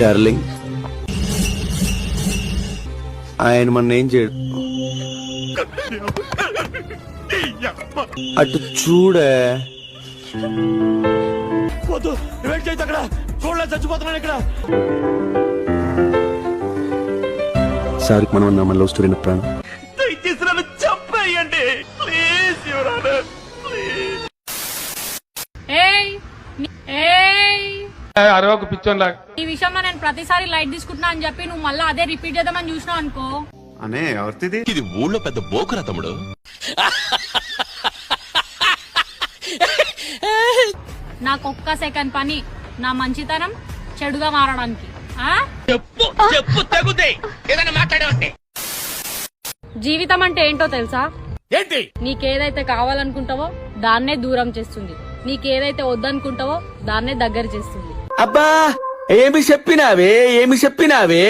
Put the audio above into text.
Darling, ఆయన మన ఏం చేయడు. అటు చూడే. సార్ మనం మన లవ్ స్టోరీ ప్రాణం. అరవకు పిచ్చోన్ లాగా. ఈ విషయంలో నేను ప్రతిసారి లైట్ తీసుకుంటున్నా అని చెప్పి నువ్వు మళ్ళీ అదే రిపీట్ చేద్దామని చూసినావు అనుకో. అనే ఎవరిది ఇది ఊళ్ళో పెద్ద బోకురా తమ్ముడు. నాకు ఒక్క సెకండ్ పని నా మంచితనం చెడుగా మారడానికి. జీవితం అంటే ఏంటో తెలుసా? ఏంటి? నీకేదైతే కావాలనుకుంటావో దాన్నే దూరం చేస్తుంది, నీకేదైతే వద్దనుకుంటావో దాన్నే దగ్గర చేస్తుంది. అబ్బా ఏమి చెప్పినావే